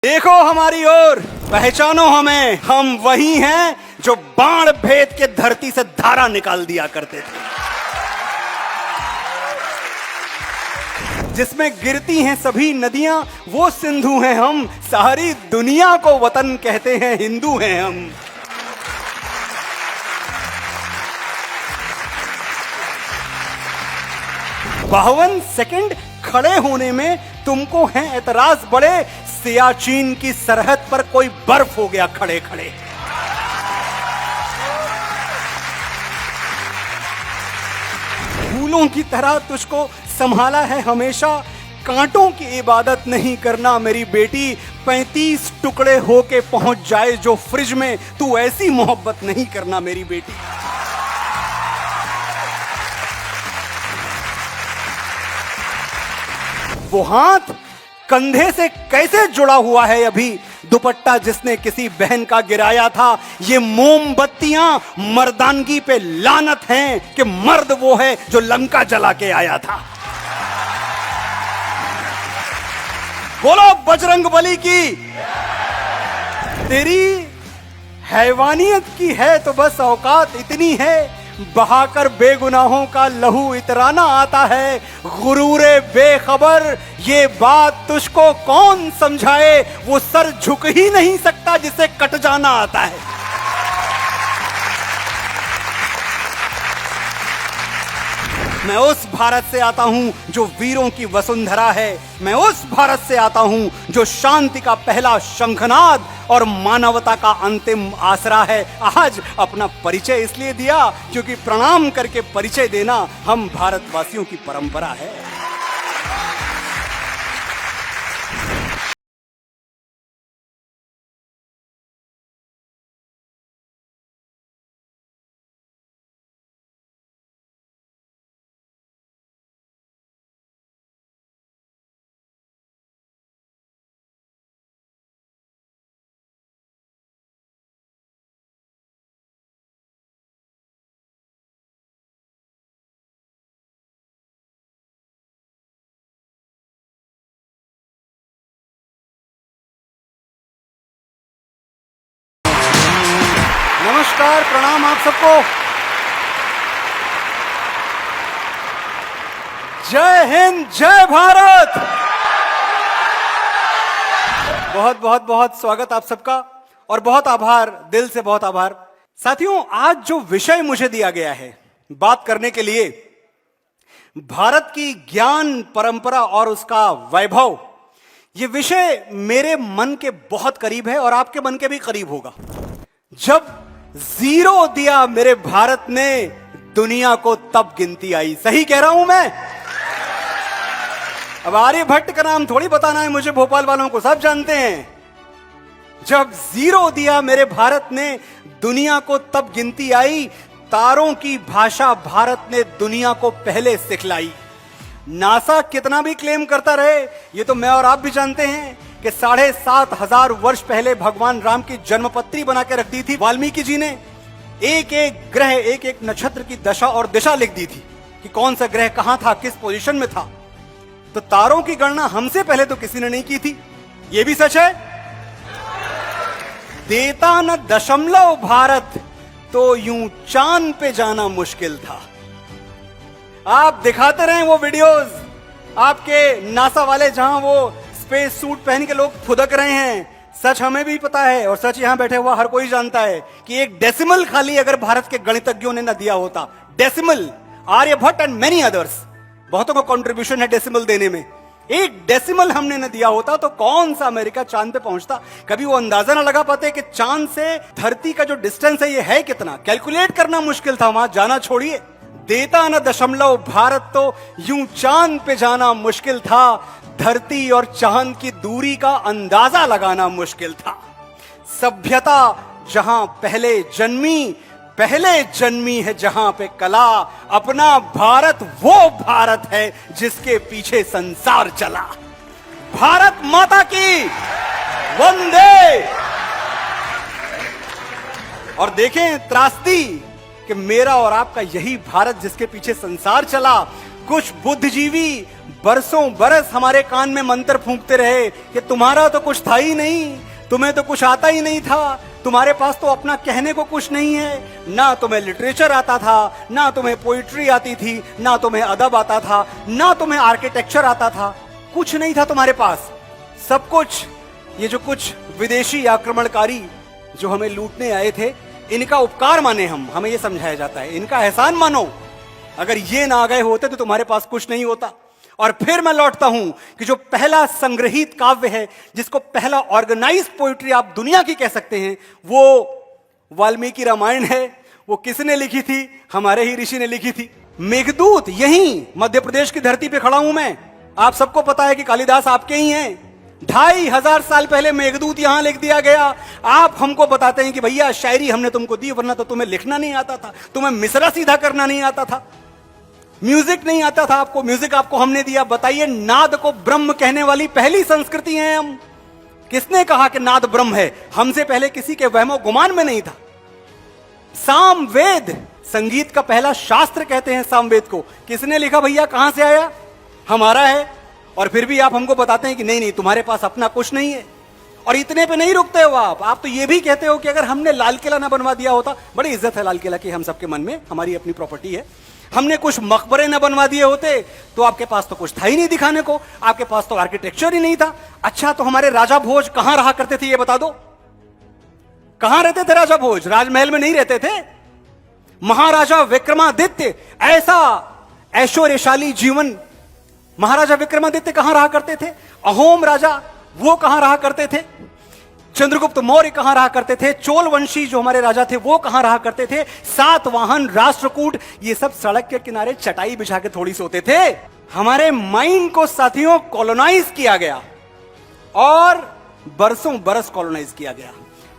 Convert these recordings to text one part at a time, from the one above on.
देखो हमारी ओर, पहचानो हमें, हम वही हैं जो बाण भेद के धरती से धारा निकाल दिया करते थे, जिसमें गिरती हैं सभी नदियां, वो सिंधु हैं हम। सारी दुनिया को वतन कहते हैं, हिंदू हैं हम। 52 सेकंड खड़े होने में तुमको हैं एतराज बड़े, सियाचिन की सरहद पर कोई बर्फ हो गया खड़े खड़े। फूलों की तरह तुझको संभाला है हमेशा, कांटों की इबादत नहीं करना मेरी बेटी। 35 टुकड़े होके पहुंच जाए जो फ्रिज में, तू ऐसी मोहब्बत नहीं करना मेरी बेटी। वो हाथ कंधे से कैसे जुड़ा हुआ है अभी, दुपट्टा जिसने किसी बहन का गिराया था। ये मोमबत्तियां मर्दानगी पे लानत हैं कि मर्द वो है जो लंका जला के आया था। बोलो बजरंगबली की। तेरी हैवानियत की है तो बस औकात इतनी है, बहाकर बेगुनाहों का लहू इतराना आता है। गुरूरे बेखबर, ये बात तुझको कौन समझाए, वो सर झुक ही नहीं सकता जिसे कट जाना आता है। मैं उस भारत से आता हूं जो वीरों की वसुंधरा है। मैं उस भारत से आता हूं जो शांति का पहला शंखनाद और मानवता का अंतिम आसरा है। आज अपना परिचय इसलिए दिया क्योंकि प्रणाम करके परिचय देना हम भारतवासियों की परंपरा है। नमस्कार, प्रणाम आप सबको। जय हिंद, जय भारत। बहुत बहुत बहुत स्वागत आप सबका और बहुत आभार, दिल से बहुत आभार। साथियों, आज जो विषय मुझे दिया गया है बात करने के लिए, भारत की ज्ञान परंपरा और उसका वैभव, यह विषय मेरे मन के बहुत करीब है और आपके मन के भी करीब होगा। जब जीरो दिया मेरे भारत ने, दुनिया को तब गिनती आई। सही कह रहा हूं मैं? अब आर्यभट्ट का नाम थोड़ी बताना है मुझे, भोपाल वालों को सब जानते हैं। जब जीरो दिया मेरे भारत ने, दुनिया को तब गिनती आई। तारों की भाषा भारत ने दुनिया को पहले सिखलाई। नासा कितना भी क्लेम करता रहे, ये तो मैं और आप भी जानते हैं कि 7,500 वर्ष पहले भगवान राम की जन्मपत्री बना के रख दी थी वाल्मीकि जी ने। एक एक ग्रह, एक एक नक्षत्र की दशा और दिशा लिख दी थी कि कौन सा ग्रह कहां था, किस पोजीशन में था। तो तारों की गणना हमसे पहले तो किसी ने नहीं की थी, यह भी सच है। देता न दशमलव भारत, तो यूं चांद पे जाना मुश्किल था। आप दिखाते रहे वो वीडियोस, आपके नासा वाले जहां वो स्पेस सूट पहन के लोग फुदक रहे हैं। सच हमें भी पता है और सच यहां बैठे हुआ हर कोई जानता है कि एक डेसिमल खाली अगर भारत के गणितज्ञों ने न दिया होता, decimal, Aryabhata and many others, बहुतों का कंट्रीब्यूशन है डेसिमल देने में, एक डेसिमल हमने न दिया होता तो कौन सा अमेरिका चांद पे पहुंचता। कभी वो अंदाजा ना लगा पाते कि चांद से धरती का जो डिस्टेंस है ये है कितना, कैलकुलेट करना मुश्किल था, वहां जाना छोड़िए। देता न दशमलव भारत, तो यूं चांद पे जाना मुश्किल था। धरती और चांद की दूरी का अंदाजा लगाना मुश्किल था। सभ्यता जहां पहले जन्मी है जहां पे कला। अपना भारत वो भारत है जिसके पीछे संसार चला। भारत माता की वंदे। और देखें त्रासदी कि मेरा और आपका यही भारत जिसके पीछे संसार चला, कुछ बुद्धिजीवी बरसों बरस हमारे कान में मंत्र फूंकते रहे कि तुम्हारा तो कुछ था ही नहीं, तुम्हें तो कुछ आता ही नहीं था, तुम्हारे पास तो अपना कहने को कुछ नहीं है, ना तुम्हें लिटरेचर आता था, ना तुम्हें पोइट्री आती थी, ना तुम्हें अदब आता था, ना तुम्हें आर्किटेक्चर आता था, कुछ नहीं था तुम्हारे पास। सब कुछ ये जो कुछ विदेशी आक्रमणकारी जो हमें लूटने आए थे, इनका उपकार माने हम, हमें ये समझाया जाता है, इनका एहसान मानो। अगर ये ना आ गए होते तो तुम्हारे पास कुछ नहीं होता। और फिर मैं लौटता हूं कि जो पहला संग्रहित काव्य है, जिसको पहला ऑर्गेनाइज्ड पोइट्री आप दुनिया की कह सकते हैं, वो वाल्मीकि रामायण है। वो किसने लिखी थी? हमारे ही ऋषि ने लिखी थी। मेघदूत यहीं मध्य प्रदेश की धरती पे खड़ा हूं मैं। आप सबको पता है कि कालिदास आपके ही हैं। 2500 साल पहले मेघदूत यहां लिख दिया गया। आप हमको बताते हैं कि भैया शायरी हमने तुमको दी, वरना तो तुम्हें लिखना नहीं आता था, तुम्हें मिसरा सीधा करना नहीं आता था, म्यूजिक नहीं आता था आपको, म्यूजिक आपको हमने दिया। बताइए, नाद को ब्रह्म कहने वाली पहली संस्कृति है हम। किसने कहा कि नाद ब्रह्म है? हमसे पहले किसी के वहमो गुमान में नहीं था। सामवेद, संगीत का पहला शास्त्र कहते हैं सामवेद को। किसने लिखा भैया? कहां से आया? हमारा है। और फिर भी आप हमको बताते हैं कि नहीं नहीं, तुम्हारे पास अपना कुछ नहीं है। और इतने पे नहीं रुकते हो आप तो ये भी कहते हो कि अगर हमने लाल किला ना बनवा दिया होता, बड़ी इज्जत है लाल किला की हम सबके मन में, हमारी अपनी प्रॉपर्टी है, हमने कुछ मकबरे न बनवा दिए होते तो आपके पास तो कुछ था ही नहीं दिखाने को, आपके पास तो आर्किटेक्चर ही नहीं था। अच्छा, तो हमारे राजा भोज कहां रहा करते थे ये बता दो। कहां रहते थे राजा भोज? राजमहल में नहीं रहते थे। महाराजा विक्रमादित्य, ऐसा ऐश्वर्यशाली जीवन महाराजा विक्रमादित्य कहां रहा करते थे? अहोम राजा वो कहां रहा करते थे? चंद्रगुप्त मौर्य कहां रहा करते थे? चोल वंशी जो हमारे राजा थे वो कहां रहा करते थे? सातवाहन, राष्ट्रकूट, ये सब सड़क के किनारे चटाई बिछा के थोड़ी सोते थे। हमारे माइंड को साथियों कॉलोनाइज किया गया और बरसों बरस कॉलोनाइज किया गया।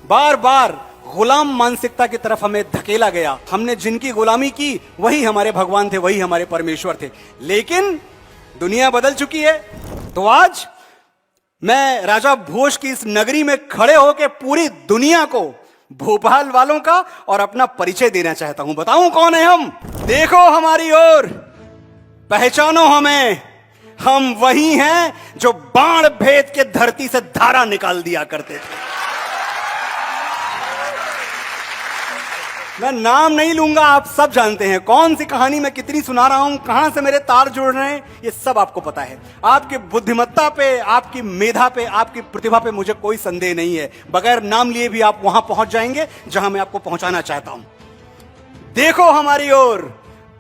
बार बार गुलाम मानसिकता की तरफ हमें धकेला गया। हमने जिनकी गुलामी की वही हमारे भगवान थे, वही हमारे परमेश्वर थे। लेकिन दुनिया बदल चुकी है। तो आज मैं राजा भोज की इस नगरी में खड़े होकर पूरी दुनिया को, भोपाल वालों का और अपना परिचय देना चाहता हूं। बताऊं कौन है हम? देखो हमारी ओर, पहचानो हमें। हम वही हैं जो बाण भेद के धरती से धारा निकाल दिया करते थे। मैं नाम नहीं लूंगा, आप सब जानते हैं कौन सी कहानी मैं कितनी सुना रहा हूं, कहां से मेरे तार जुड़ रहे हैं, ये सब आपको पता है। आपकी बुद्धिमत्ता पे, आपकी मेधा पे, आपकी प्रतिभा पे मुझे कोई संदेह नहीं है। बगैर नाम लिए भी आप वहां पहुंच जाएंगे जहां मैं आपको पहुंचाना चाहता हूं। देखो हमारी ओर,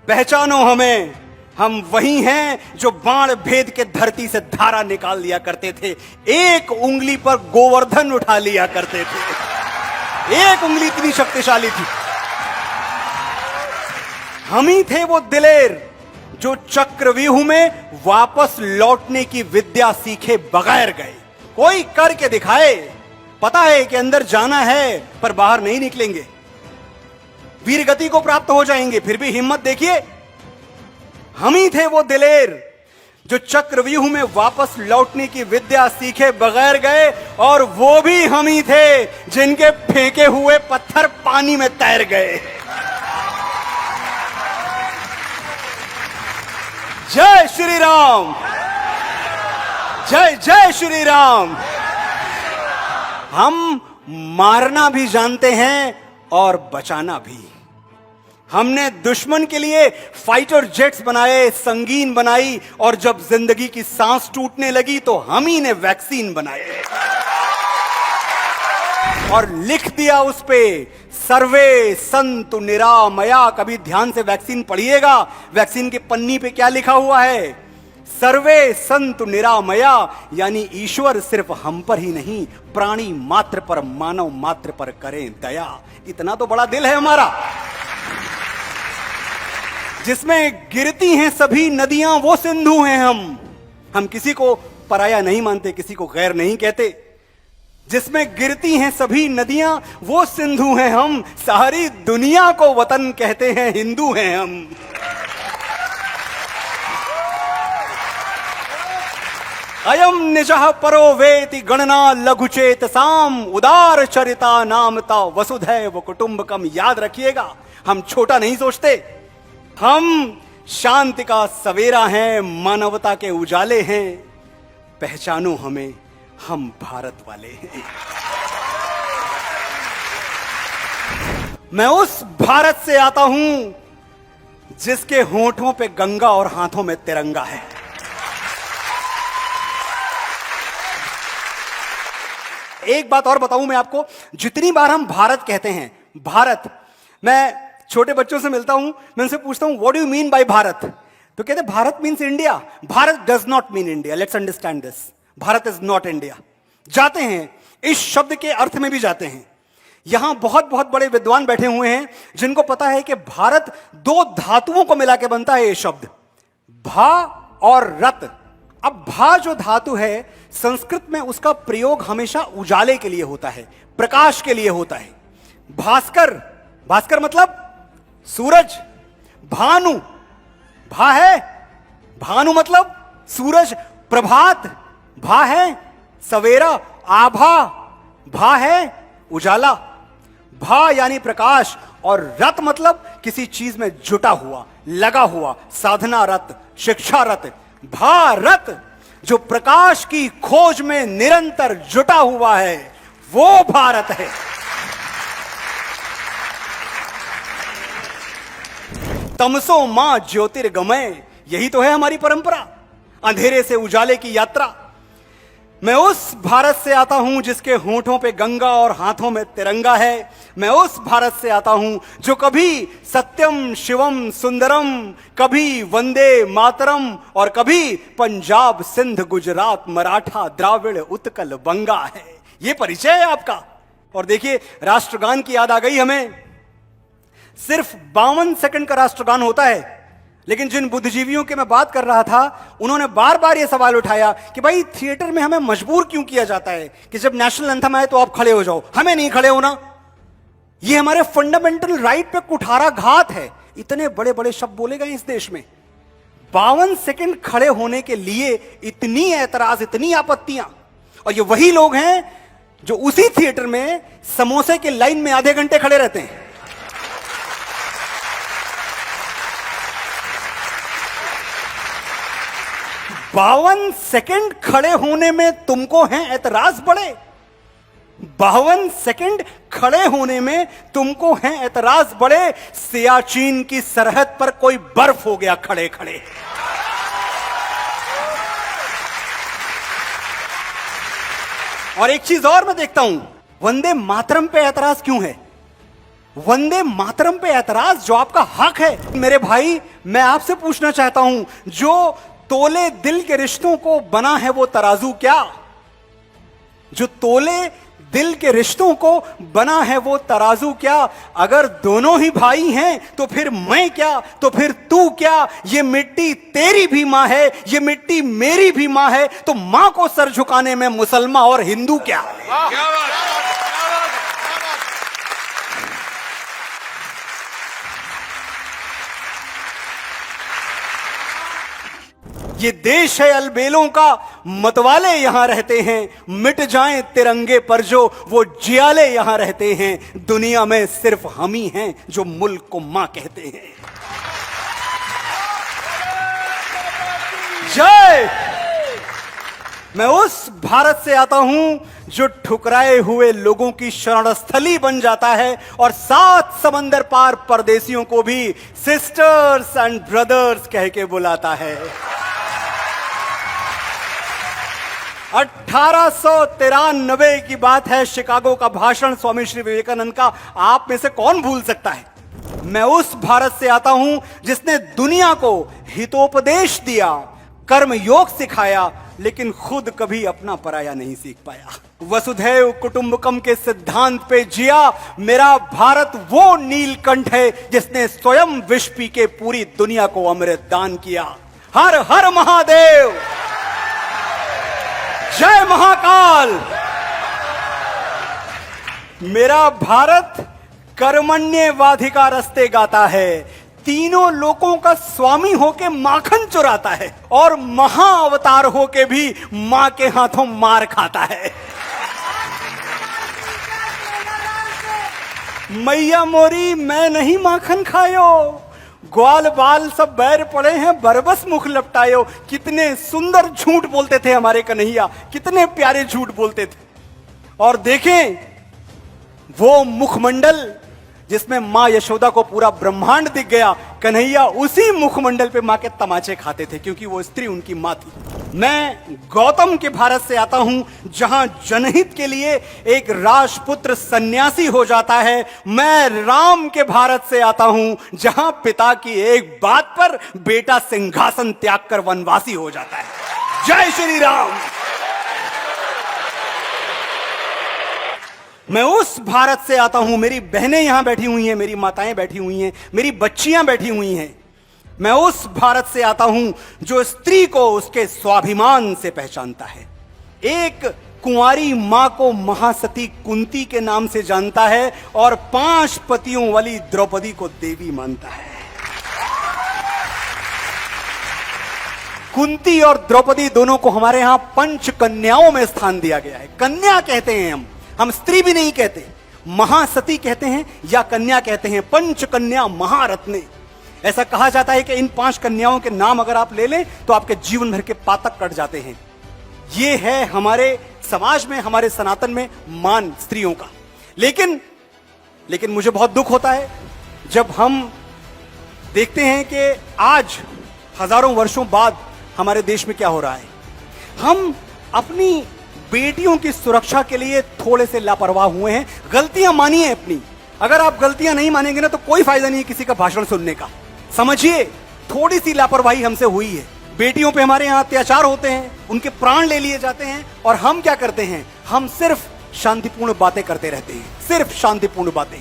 पहचानो हमें। हम वही हैं जो बाण भेद के धरती से धारा निकाल लिया करते थे। एक उंगली पर गोवर्धन उठा लिया करते थे। एक उंगली इतनी शक्तिशाली थी। हम ही थे वो दिलेर जो चक्रव्यूह में वापस लौटने की विद्या सीखे बगैर गए। कोई करके दिखाए। पता है कि अंदर जाना है पर बाहर नहीं निकलेंगे, वीरगति को प्राप्त हो जाएंगे, फिर भी हिम्मत देखिए। हम ही थे वो दिलेर जो चक्रव्यूह में वापस लौटने की विद्या सीखे बगैर गए, और वो भी हम ही थे जिनके फेंके हुए पत्थर पानी में तैर गए। जय श्री राम, जय जय श्री राम। हम मारना भी जानते हैं और बचाना भी। हमने दुश्मन के लिए फाइटर जेट्स बनाए, संगीन बनाई, और जब जिंदगी की सांस टूटने लगी तो हम ही ने वैक्सीन बनाए और लिख दिया उस पे सर्वे संतु निरामया। कभी ध्यान से वैक्सीन पढ़िएगा, वैक्सीन के पन्नी पे क्या लिखा हुआ है? सर्वे संतु निरामया, यानी ईश्वर सिर्फ हम पर ही नहीं, प्राणी मात्र पर, मानव मात्र पर करें दया। इतना तो बड़ा दिल है हमारा, जिसमें गिरती हैं सभी नदियां वो सिंधु हैं हम किसी को पराया नहीं मानते, किसी को गैर नहीं कहते। जिसमें गिरती हैं सभी नदियां वो सिंधु हैं हम, सारी दुनिया को वतन कहते हैं, हिंदू हैं हम। अयम निजः परो वेति गणना लघुचेत साम, उदार चरिता नामता वसुधैव कुटुंबकम। याद रखिएगा, हम छोटा नहीं सोचते। हम शांति का सवेरा हैं, मानवता के उजाले हैं, पहचानो हमें, हम भारत वाले हैं। मैं उस भारत से आता हूं जिसके होठों पे गंगा और हाथों में तिरंगा है। एक बात और बताऊं मैं आपको, जितनी बार हम भारत कहते हैं, भारत, मैं छोटे बच्चों से मिलता हूं, मैं उनसे पूछता हूं what do you mean by Bharat, तो कहते Bharat means India. Bharat does not mean India, let's understand this. Bharat is not India. जाते हैं, इस शब्द के अर्थ में भी जाते हैं। यहां बहुत बहुत बड़े विद्वान बैठे हुए हैं जिनको पता है कि भारत दो धातुओं को मिला के बनता है ये शब्द, भा और रत। अब भा जो धातु है, संस्कृत में उसका प्रयोग हमेशा उजाले के लिए होता है, प्रकाश के लिए होता है। भास्कर, भास्कर मतलब सूरज। भानु, भा है, भानु मतलब सूरज। प्रभात, भा है सवेरा। आभा, भा है उजाला। भा यानी प्रकाश, और रत मतलब किसी चीज में जुटा हुआ, लगा हुआ, साधना रत, शिक्षा रत। भारत जो प्रकाश की खोज में निरंतर जुटा हुआ है, वो भारत है। तमसो मां ज्योतिर्गमय, यही तो है हमारी परंपरा, अंधेरे से उजाले की यात्रा। मैं उस भारत से आता हूं जिसके होठों पे गंगा और हाथों में तिरंगा है। मैं उस भारत से आता हूं जो कभी सत्यम शिवम सुंदरम, कभी वंदे मातरम, और कभी पंजाब सिंध गुजरात मराठा द्राविड़ उत्कल बंगा है। ये परिचय है आपका। और देखिए, राष्ट्रगान की याद आ गई हमें। सिर्फ 52 सेकंड का राष्ट्रगान होता है, लेकिन जिन बुद्धिजीवियों के मैं बात कर रहा था, उन्होंने बार बार यह सवाल उठाया कि भाई थिएटर में हमें मजबूर क्यों किया जाता है कि जब नेशनल एंथम आए तो आप खड़े हो जाओ, हमें नहीं खड़े होना। यह हमारे फंडामेंटल राइट पे कुठारा घात है। इतने बड़े बड़े शब्द बोले गए इस देश में, 52 सेकंड खड़े होने के लिए इतनी ऐतराज, इतनी आपत्तियां। और ये वही लोग हैं जो उसी थिएटर में समोसे के लाइन में आधे घंटे खड़े रहते हैं। बावन सेकंड खड़े होने में तुमको हैं ऐतराज बड़े। 52 सेकंड खड़े होने में तुमको हैं ऐतराज बड़े। सियाचिन की सरहद पर कोई बर्फ हो गया खड़े खड़े। और एक चीज और मैं देखता हूं, वंदे मातरम पे ऐतराज क्यों है? वंदे मातरम पे ऐतराज जो आपका हक है। मेरे भाई, मैं आपसे पूछना चाहता हूं, जो तोले दिल के रिश्तों को बना है वो तराजू क्या? जो तोले दिल के रिश्तों को बना है वो तराजू क्या? अगर दोनों ही भाई हैं तो फिर मैं क्या, तो फिर तू क्या? ये मिट्टी तेरी भी मां है, ये मिट्टी मेरी भी मां है, तो मां को सर झुकाने में मुसलमान और हिंदू क्या? ये देश है अलबेलों का, मतवाले यहां रहते हैं। मिट जाएं तिरंगे पर जो वो जियाले यहां रहते हैं। दुनिया में सिर्फ हम ही हैं जो मुल्क को मां कहते हैं। जय। मैं उस भारत से आता हूं जो ठुकराए हुए लोगों की शरणस्थली बन जाता है और 7 समंदर पार परदेसियों को भी सिस्टर्स एंड ब्रदर्स कह के बुलाता है। 1893 की बात है, शिकागो का भाषण स्वामी श्री विवेकानंद का। आप में से कौन भूल सकता है? मैं उस भारत से आता हूं जिसने दुनिया को हितोपदेश दिया, कर्म योग सिखाया, लेकिन खुद कभी अपना पराया नहीं सीख पाया। वसुधैव कुटुंबकम के सिद्धांत पे जिया। मेरा भारत वो नीलकंठ है जिसने स्वयं विष पी के पूरी दुनिया को अमृत दान किया। हर हर महादेव, जय महाकाल। मेरा भारत कर्मण्येवाधिकार रस्ते गाता है, तीनों लोकों का स्वामी होके माखन चुराता है और महाअवतार होके भी मां के हाथों मार खाता है। मैया मोरी मैं नहीं माखन खायो, ग्वाल बाल सब बैर पड़े हैं, बरबस मुख लपटायो। कितने सुंदर झूठ बोलते थे हमारे कन्हैया, कितने प्यारे झूठ बोलते थे। और देखें वो मुखमंडल जिसमें मां यशोदा को पूरा ब्रह्मांड दिख गया, कन्हैया उसी मुखमंडल पे मां के तमाचे खाते थे, क्योंकि वो स्त्री उनकी मां थी। मैं गौतम के भारत से आता हूं जहां जनहित के लिए एक राजपुत्र सन्यासी हो जाता है। मैं राम के भारत से आता हूं जहां पिता की एक बात पर बेटा सिंहासन त्याग कर वनवासी हो जाता है। जय श्री राम। मैं उस भारत से आता हूं, मेरी बहनें यहां बैठी हुई हैं, मेरी माताएं बैठी हुई हैं, मेरी बच्चियां बैठी हुई हैं। मैं उस भारत से आता हूं जो स्त्री को उसके स्वाभिमान से पहचानता है। एक कुंवारी मां को महासती कुंती के नाम से जानता है और 5 पतियों वाली द्रौपदी को देवी मानता है। कुंती और द्रौपदी दोनों को हमारे यहां पंच कन्याओं में स्थान दिया गया है। कन्या कहते हैं हम स्त्री भी नहीं कहते, महासती कहते हैं या कन्या कहते हैं। पंच कन्या महारत्ने, ऐसा कहा जाता है कि इन 5 कन्याओं के नाम अगर आप ले लें तो आपके जीवन भर के पातक कट जाते हैं। यह है हमारे समाज में, हमारे सनातन में मान स्त्रियों का। लेकिन मुझे बहुत दुख होता है जब हम देखते हैं कि आज हजारों वर्षों बाद हमारे देश में क्या हो रहा है। हम अपनी बेटियों की सुरक्षा के लिए थोड़े से लापरवाह हुए हैं। गलतियां मानिए अपनी। अगर आप गलतियां नहीं मानेंगे ना तो कोई फायदा नहीं है किसी का भाषण सुनने का। समझिए, थोड़ी सी लापरवाही हमसे हुई है। बेटियों पे हमारे यहां अत्याचार होते हैं, उनके प्राण ले लिए जाते हैं, और हम क्या करते हैं? हम सिर्फ शांतिपूर्ण बातें करते रहते हैं, सिर्फ शांतिपूर्ण बातें।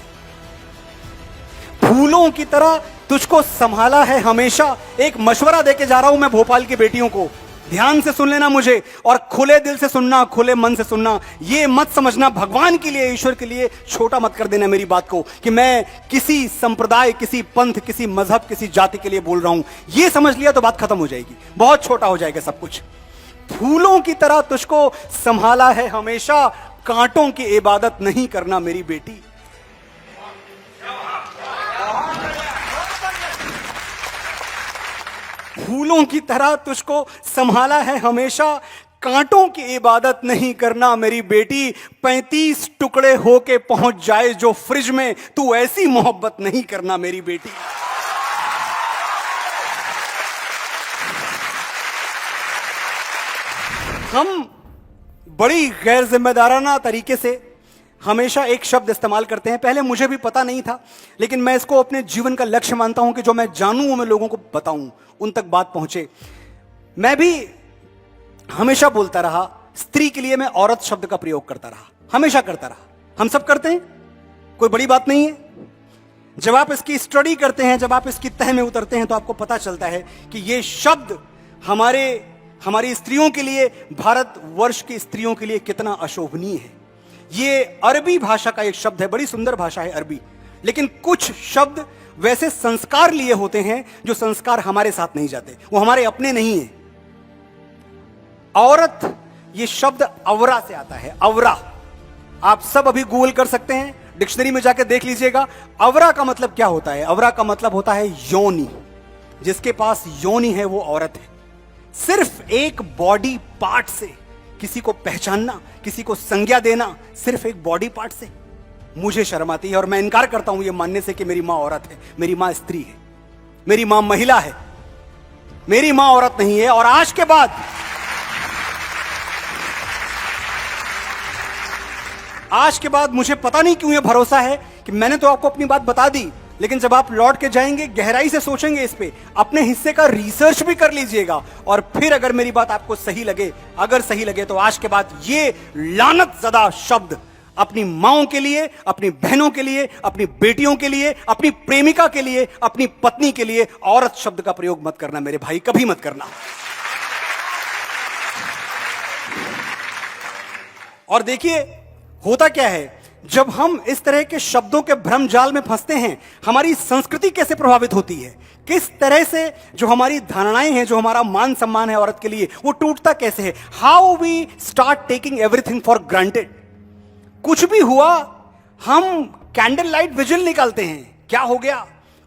फूलों की तरह तुझको संभाला है हमेशा। एक मशवरा देके जा रहा हूं मैं भोपाल की बेटियों को, ध्यान से सुन लेना मुझे, और खुले दिल से सुनना, खुले मन से सुनना। ये मत समझना भगवान के लिए, ईश्वर के लिए छोटा मत कर देना मेरी बात को कि मैं किसी संप्रदाय, किसी पंथ, किसी मजहब, किसी जाति के लिए बोल रहा हूं। ये समझ लिया तो बात खत्म हो जाएगी, बहुत छोटा हो जाएगा सब कुछ। फूलों की तरह तुझको संभाला है हमेशा, कांटों की इबादत नहीं करना मेरी बेटी। फूलों की तरह तुझको संभाला है हमेशा, कांटों की इबादत नहीं करना मेरी बेटी। 35 टुकड़े होके पहुंच जाए जो फ्रिज में, तू ऐसी मोहब्बत नहीं करना मेरी बेटी। हम बड़ी गैर जिम्मेदाराना तरीके से हमेशा एक शब्द इस्तेमाल करते हैं। पहले मुझे भी पता नहीं था, लेकिन मैं इसको अपने जीवन का लक्ष्य मानता हूं कि जो मैं जानूं वो मैं लोगों को बताऊं, उन तक बात पहुंचे। मैं भी हमेशा बोलता रहा, स्त्री के लिए मैं औरत शब्द का प्रयोग करता रहा, हमेशा करता रहा। हम सब करते हैं, कोई बड़ी बात नहीं है। जब आप इसकी स्टडी करते हैं, जब आप इसकी तह में उतरते हैं, तो आपको पता चलता है कि ये शब्द हमारी स्त्रियों के लिए, भारतवर्ष की स्त्रियों के लिए कितना अशोभनीय है। ये अरबी भाषा का एक शब्द है, बड़ी सुंदर भाषा है अरबी, लेकिन कुछ शब्द वैसे संस्कार लिए होते हैं जो संस्कार हमारे साथ नहीं जाते, वो हमारे अपने नहीं है। औरत, ये शब्द अवरा से आता है, अवरा। आप सब अभी गूगल कर सकते हैं, डिक्शनरी में जाकर देख लीजिएगा अवरा का मतलब क्या होता है। अवरा का मतलब होता है योनि। जिसके पास योनि है वो औरत है। सिर्फ एक बॉडी पार्ट से किसी को पहचानना, किसी को संज्ञा देना, सिर्फ एक बॉडी पार्ट से, मुझे शर्म आती है और मैं इनकार करता हूं ये मानने से कि मेरी मां औरत है। मेरी मां स्त्री है, मेरी मां महिला है, मेरी मां औरत नहीं है। और आज के बाद मुझे पता नहीं क्यों ये भरोसा है कि मैंने तो आपको अपनी बात बता दी, लेकिन जब आप लौट के जाएंगे, गहराई से सोचेंगे इस पे, अपने हिस्से का रिसर्च भी कर लीजिएगा, और फिर अगर मेरी बात आपको सही लगे, अगर सही लगे, तो आज के बाद ये लानत ज़दा शब्द अपनी माओं के लिए, अपनी बहनों के लिए, अपनी बेटियों के लिए, अपनी प्रेमिका के लिए, अपनी पत्नी के लिए औरत शब्द का प्रयोग मत करना मेरे भाई, कभी मत करना। और देखिए होता क्या है, जब हम इस तरह के शब्दों के भ्रम जाल में फंसते हैं, हमारी संस्कृति कैसे प्रभावित होती है, किस तरह से जो हमारी धारणाएं हैं, जो हमारा मान सम्मान है औरत के लिए, वो टूटता कैसे है। How we start taking everything for granted. कुछ भी हुआ हम कैंडल लाइट विजिल निकालते हैं, क्या हो गया,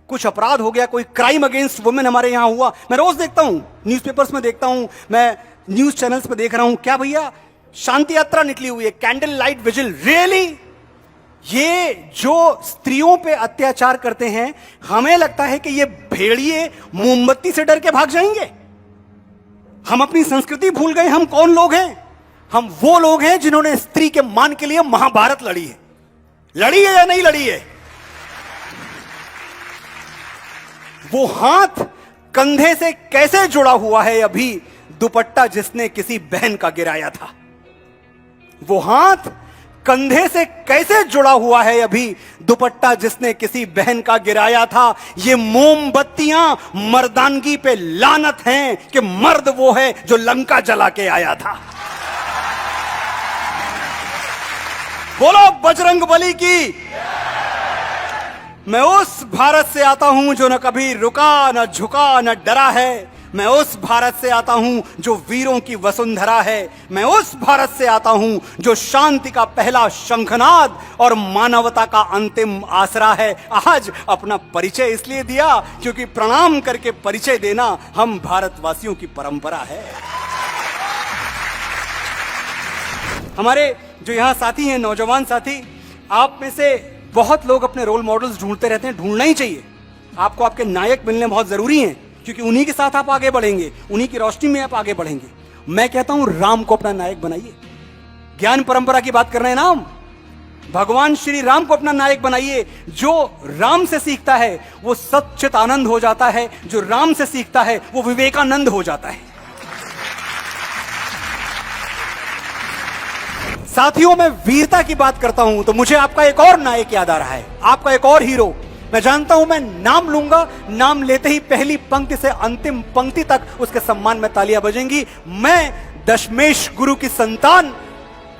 कुछ अपराध हो गया, कोई क्राइम अगेंस्ट वुमेन हमारे यहां हुआ, मैं रोज देखता हूं, न्यूज़पेपर्स में देखता हूं, मैं न्यूज चैनल्स पे देख रहा हूं, क्या भैया शांति यात्रा निकली हुई है, कैंडल लाइट विजिल। रियली ये जो स्त्रियों पे अत्याचार करते हैं, हमें लगता है कि ये भेड़िए मोमबत्ती से डर के भाग जाएंगे। हम अपनी संस्कृति भूल गए। हम कौन लोग हैं? हम वो लोग हैं जिन्होंने स्त्री के मान के लिए महाभारत लड़ी है। लड़ी है या नहीं लड़ी है? वो हाथ कंधे से कैसे जुड़ा हुआ है अभी दुपट्टा जिसने किसी बहन का गिराया था। वो हाथ कंधे से कैसे जुड़ा हुआ है अभी दुपट्टा जिसने किसी बहन का गिराया था। ये मोमबत्तियां मर्दानगी पे लानत हैं कि मर्द वो है जो लंका जला के आया था। बोलो बजरंग बली की। मैं उस भारत से आता हूं जो न कभी रुका, न झुका, न डरा है। मैं उस भारत से आता हूं जो वीरों की वसुंधरा है। मैं उस भारत से आता हूं जो शांति का पहला शंखनाद और मानवता का अंतिम आसरा है। आज अपना परिचय इसलिए दिया क्योंकि प्रणाम करके परिचय देना हम भारतवासियों की परंपरा है। हमारे जो यहां साथी हैं, नौजवान साथी, आप में से बहुत लोग अपने रोल मॉडल्स ढूंढते रहते हैं। ढूंढना ही चाहिए। आपको आपके नायक मिलने बहुत जरूरी हैं, क्योंकि उन्हीं के साथ आप आगे बढ़ेंगे, उन्हीं की रोशनी में आप आगे बढ़ेंगे। मैं कहता हूं राम को अपना नायक बनाइए। ज्ञान परंपरा की बात कर रहे हैं ना हम। भगवान श्री राम को अपना नायक बनाइए। जो राम से सीखता है वो सच्चित आनंद हो जाता है। जो राम से सीखता है वो विवेकानंद हो जाता है। साथियों, मैं वीरता की बात करता हूं तो मुझे आपका एक और नायक याद आ रहा है, आपका एक और हीरो। मैं जानता हूं, मैं नाम लूंगा, नाम लेते ही पहली पंक्ति से अंतिम पंक्ति तक उसके सम्मान में तालियां बजेंगी। मैं दशमेश गुरु की संतान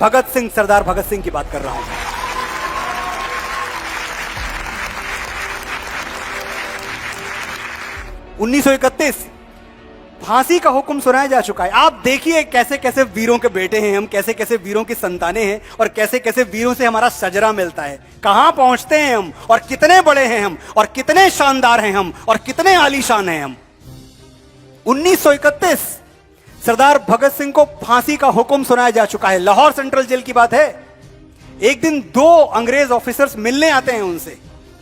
भगत सिंह, सरदार भगत सिंह की बात कर रहा हूं। 1931 फांसी का हुक्म सुनाया जा चुका है। आप देखिए कैसे कैसे वीरों के बेटे हैं हम, कैसे कैसे वीरों की संतानें हैं और कैसे कैसे वीरों से हमारा सजरा मिलता है। कहां पहुंचते हैं हम और कितने बड़े हैं हम और कितने शानदार हैं हम और कितने आलीशान हैं हम। 1931 सरदार भगत सिंह को फांसी का हुक्म सुनाया जा चुका है। लाहौर सेंट्रल जेल की बात है। एक दिन दो अंग्रेज ऑफिसर्स मिलने आते हैं उनसे।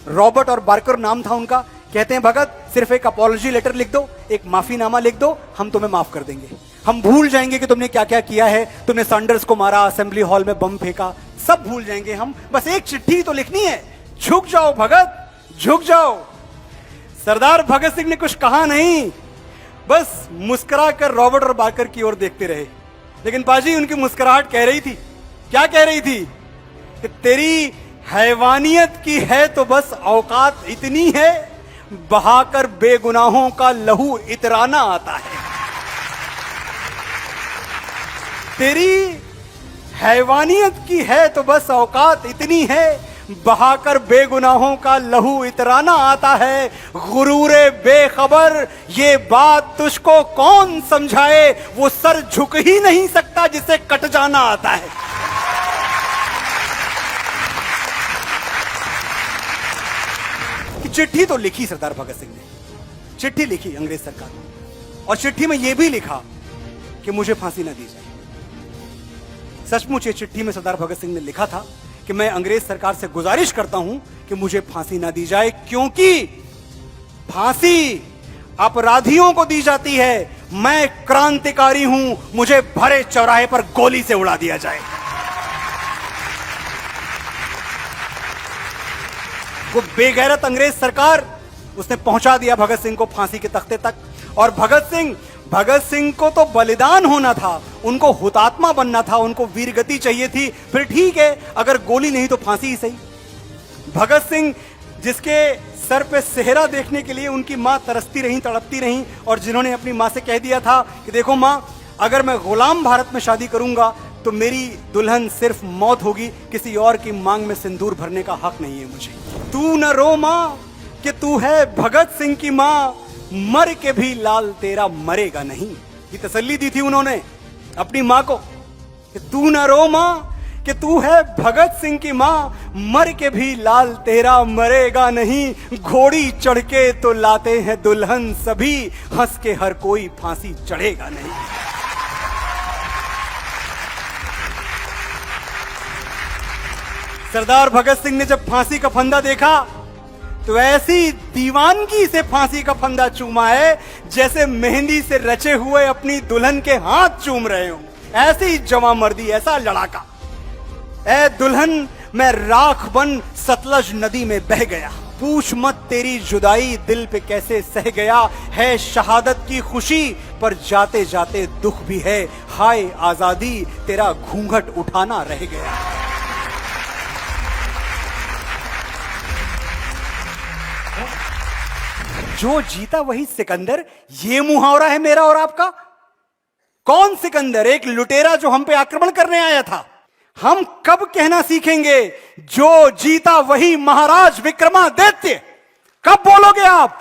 रॉबर्ट और बार्कर नाम था उनका। कहते हैं भगत, सिर्फ एक अपॉलॉजी लेटर लिख दो, एक माफीनामा लिख दो, हम तुम्हें माफ कर देंगे। हम भूल जाएंगे कि तुमने क्या क्या किया है। तुमने सैंडर्स को मारा, असेंबली हॉल में बम फेंका, सब भूल जाएंगे हम। बस एक चिट्ठी तो लिखनी है। झुक जाओ भगत, झुक जाओ। सरदार भगत सिंह ने कुछ कहा नहीं, बस मुस्कुरा कर रॉबर्ट और बार्कर की ओर देखते रहे। लेकिन बाजी, उनकी मुस्कुराहट कह रही थी, क्या कह रही थी? कि तेरी हैवानियत की है तो बस औकात इतनी है, बहाकर बेगुनाहों का लहू इतराना आता है। तेरी हैवानियत की है तो बस औकात इतनी है, बहाकर बेगुनाहों का लहू इतराना आता है। गुरूरे बेखबर ये बात तुझको कौन समझाए, वो सर झुक ही नहीं सकता जिसे कट जाना आता है। चिट्ठी तो लिखी सरदार भगत सिंह ने, चिट्ठी लिखी अंग्रेज सरकार को, और चिट्ठी में यह भी लिखा कि मुझे फांसी न दी जाए। सचमुच ये चिट्ठी में सरदार भगत सिंह ने लिखा था कि मैं अंग्रेज सरकार से गुजारिश करता हूं कि मुझे फांसी ना दी जाए, क्योंकि फांसी अपराधियों को दी जाती है। मैं क्रांतिकारी हूं, मुझे भरे चौराहे पर गोली से उड़ा दिया जाए। वो बेगैरत अंग्रेज सरकार, उसने पहुंचा दिया भगत सिंह को फांसी के तख्ते तक। और भगत सिंह को तो बलिदान होना था, उनको हुतात्मा बनना था, उनको वीरगति चाहिए थी। फिर ठीक है, अगर गोली नहीं तो फांसी ही सही। भगत सिंह जिसके सर पे सेहरा देखने के लिए उनकी मां तरसती रही, तड़पती रही, और जिन्होंने अपनी मां से कह दिया था कि देखो मां, अगर मैं गुलाम भारत में शादी करूंगा तो मेरी दुल्हन सिर्फ मौत होगी, किसी और की मांग में सिंदूर भरने का हक नहीं है मुझे। तू न रो मां कि तू है भगत सिंह की मां, मर के भी लाल तेरा मरेगा नहीं। ये तसल्ली दी थी उन्होंने अपनी मां को कि तू न रो मां कि तू है भगत सिंह की मां, मर के भी लाल तेरा मरेगा नहीं। घोड़ी चढ़ के तो लाते हैं दुल्हन सभी, हंस के हर कोई फांसी चढ़ेगा नहीं। सरदार भगत सिंह ने जब फांसी का फंदा देखा तो ऐसी दीवानगी से फांसी का फंदा चूमा है जैसे मेहंदी से रचे हुए अपनी दुल्हन के हाथ चूम रहे हो। ऐसी जवामर्दी, ऐसा लड़ाका। ऐ दुल्हन मैं राख बन सतलज नदी में बह गया, पूछ मत तेरी जुदाई दिल पे कैसे सह गया। है शहादत की खुशी पर जाते जाते दुख भी है, हाय आजादी तेरा घूंघट उठाना रह गया। जो जीता वही सिकंदर, ये मुहावरा है मेरा और आपका। कौन सिकंदर? एक लुटेरा जो हम पे आक्रमण करने आया था। हम कब कहना सीखेंगे जो जीता वही महाराज विक्रमादित्य? कब बोलोगे आप?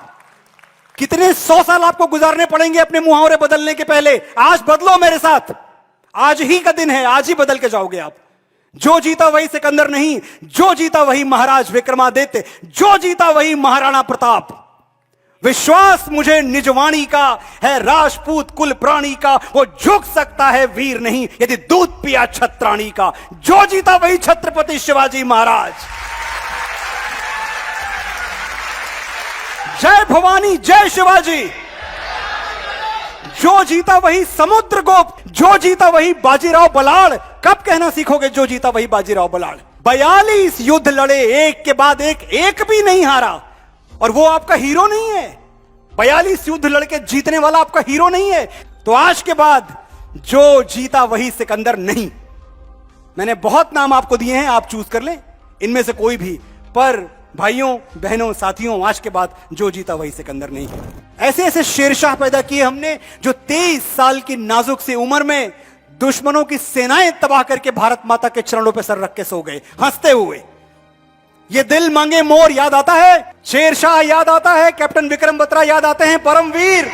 कितने 100 साल आपको गुजारने पड़ेंगे अपने मुहावरे बदलने के पहले? आज बदलो मेरे साथ, आज ही का दिन है, आज ही बदल के जाओगे आप। जो जीता वही सिकंदर नहीं, जो जीता वही महाराज विक्रमादित्य, जो जीता वही महाराणा प्रताप। विश्वास मुझे निजवाणी का है, राजपूत कुल प्राणी का, वो झुक सकता है वीर नहीं यदि दूध पिया छत्राणी का। जो जीता वही छत्रपति शिवाजी महाराज। जय भवानी, जय शिवाजी। जो जीता वही समुद्रगुप्त, जो जीता वही बाजीराव बलाड़। कब कहना सीखोगे जो जीता वही बाजीराव बलाड़? 42 युद्ध लड़े, एक के बाद एक भी नहीं हारा, और वो आपका हीरो नहीं है। 42 युद्ध लड़के जीतने वाला आपका हीरो नहीं है। तो आज के बाद जो जीता वही सिकंदर नहीं। मैंने बहुत नाम आपको दिए हैं, आप चूज कर लें इनमें से कोई भी, पर भाइयों बहनों साथियों, आज के बाद जो जीता वही सिकंदर नहीं। ऐसे ऐसे शेरशाह पैदा किए हमने जो 23 साल की नाजुक सी उम्र में दुश्मनों की सेनाएं तबाह करके भारत माता के चरणों पर सर रख के सो गए हंसते हुए। ये दिल मांगे मोर याद आता है, शेरशाह याद आता है, कैप्टन विक्रम बत्रा याद आते हैं, परमवीर।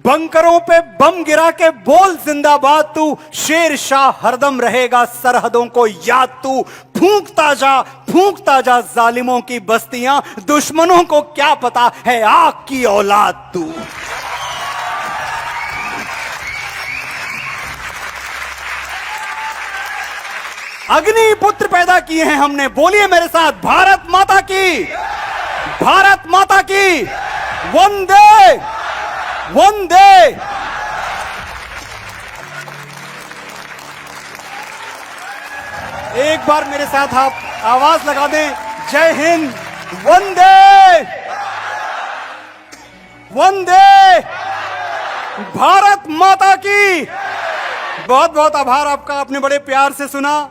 बंकरों पे बम गिरा के बोल जिंदाबाद तू, शेरशाह हरदम रहेगा सरहदों को याद तू। फूंकता जा जालिमों की बस्तियां, दुश्मनों को क्या पता है आग की औलाद तू। अग्नि पुत्र पैदा किए हैं हमने, बोलिए मेरे साथ, भारत माता की, भारत माता की वंदे वंदे। एक बार मेरे साथ आप आवाज लगा दें, जय हिंद, वंदे वंदे, भारत माता की। बहुत बहुत आभार आपका, आपने बड़े प्यार से सुना।